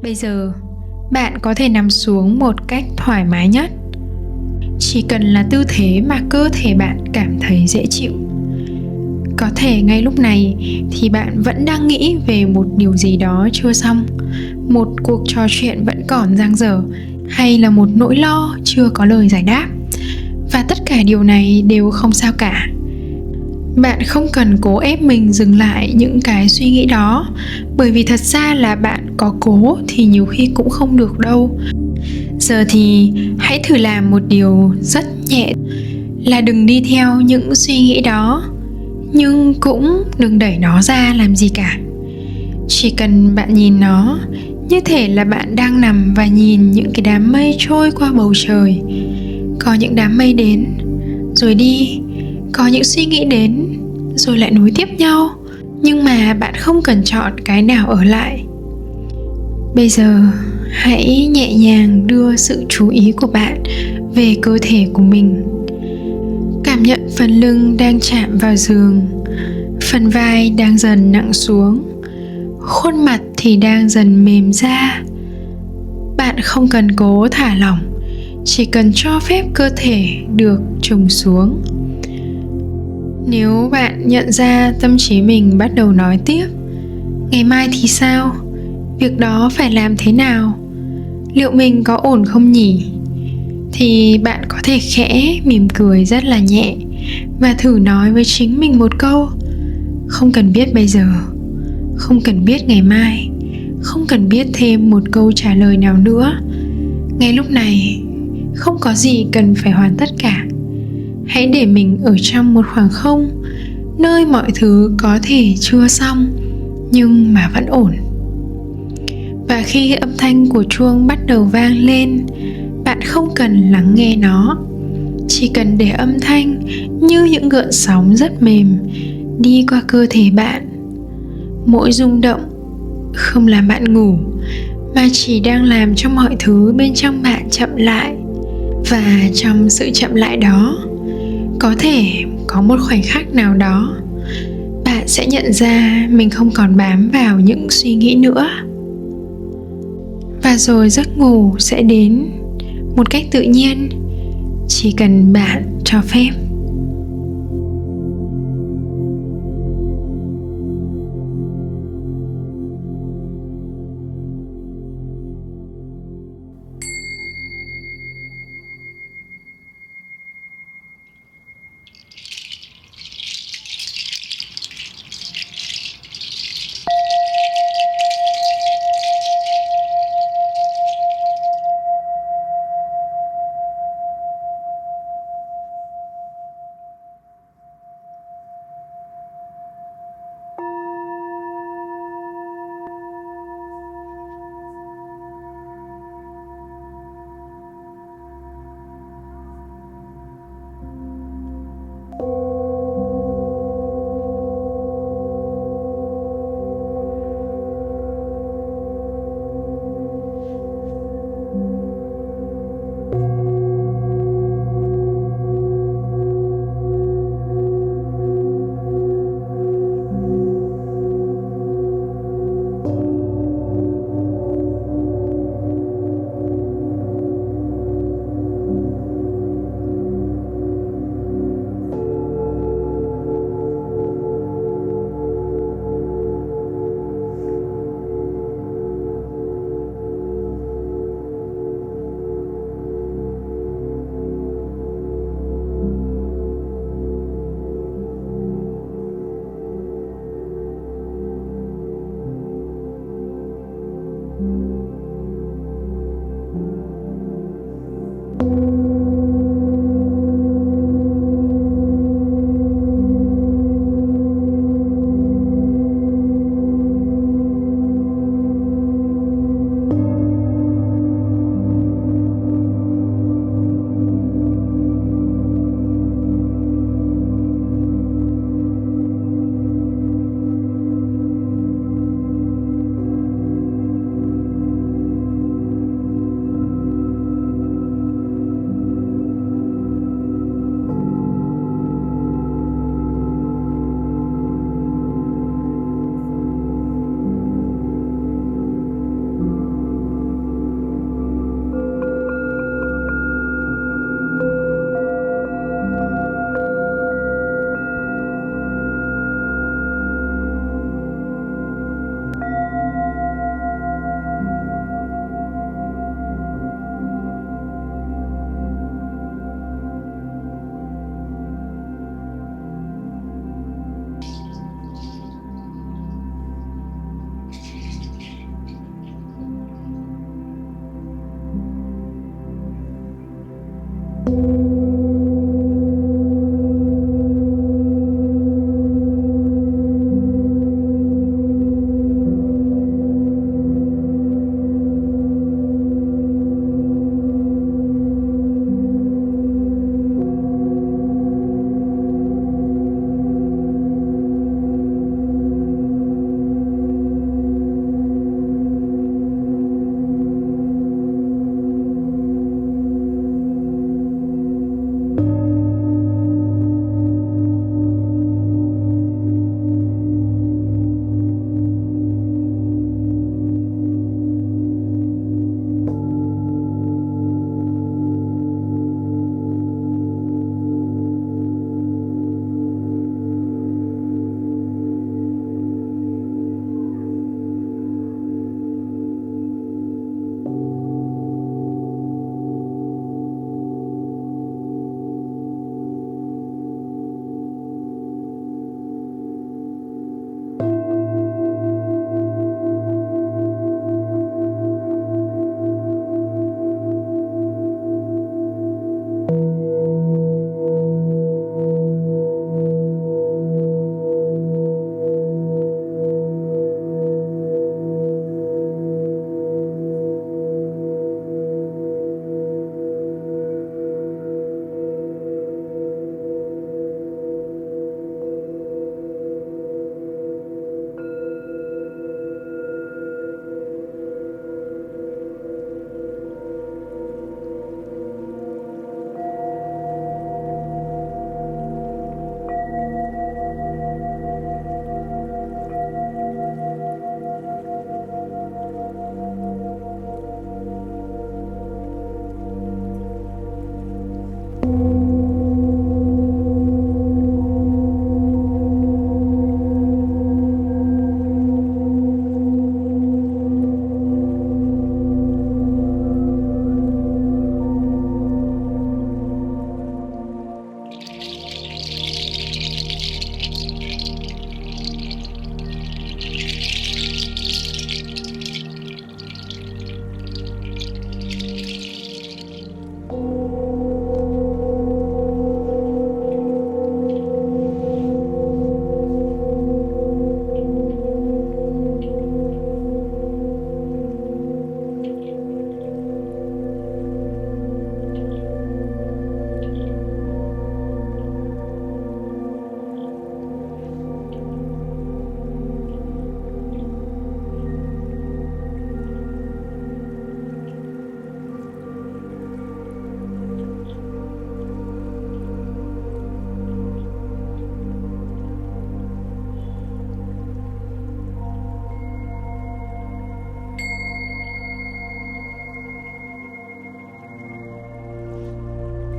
Bây giờ, bạn có thể nằm xuống một cách thoải mái nhất. Chỉ cần là tư thế mà cơ thể bạn cảm thấy dễ chịu. Có thể ngay lúc này thì bạn vẫn đang nghĩ về một điều gì đó chưa xong, một cuộc trò chuyện vẫn còn dang dở, hay là một nỗi lo chưa có lời giải đáp. Và tất cả điều này đều không sao cả. Bạn không cần cố ép mình dừng lại những cái suy nghĩ đó, bởi vì thật ra là bạn có cố thì nhiều khi cũng không được đâu. Giờ thì hãy thử làm một điều rất nhẹ, là đừng đi theo những suy nghĩ đó, nhưng cũng đừng đẩy nó ra làm gì cả. Chỉ cần bạn nhìn nó như thể là bạn đang nằm và nhìn những cái đám mây trôi qua bầu trời. Có những đám mây đến rồi đi, có những suy nghĩ đến rồi lại nối tiếp nhau, nhưng mà bạn không cần chọn cái nào ở lại. Bây giờ hãy nhẹ nhàng đưa sự chú ý của bạn về cơ thể của mình. Cảm nhận phần lưng đang chạm vào giường, phần vai đang dần nặng xuống, khuôn mặt thì đang dần mềm ra. Bạn không cần cố thả lỏng, chỉ cần cho phép cơ thể được trùng xuống. Nếu bạn nhận ra tâm trí mình bắt đầu nói tiếp, ngày mai thì sao? Việc đó phải làm thế nào? Liệu mình có ổn không nhỉ? Thì bạn có thể khẽ mỉm cười rất là nhẹ và thử nói với chính mình một câu: không cần biết bây giờ, không cần biết ngày mai, không cần biết thêm một câu trả lời nào nữa. Ngay lúc này không có gì cần phải hoàn tất cả. Hãy để mình ở trong một khoảng không, nơi mọi thứ có thể chưa xong nhưng mà vẫn ổn. Và khi âm thanh của chuông bắt đầu vang lên, bạn không cần lắng nghe nó, chỉ cần để âm thanh như những gợn sóng rất mềm đi qua cơ thể bạn. Mỗi rung động không làm bạn ngủ, mà chỉ đang làm cho mọi thứ bên trong bạn chậm lại. Và trong sự chậm lại đó, có thể có một khoảnh khắc nào đó bạn sẽ nhận ra mình không còn bám vào những suy nghĩ nữa. Và rồi giấc ngủ sẽ đến một cách tự nhiên, chỉ cần bạn cho phép.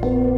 bạn.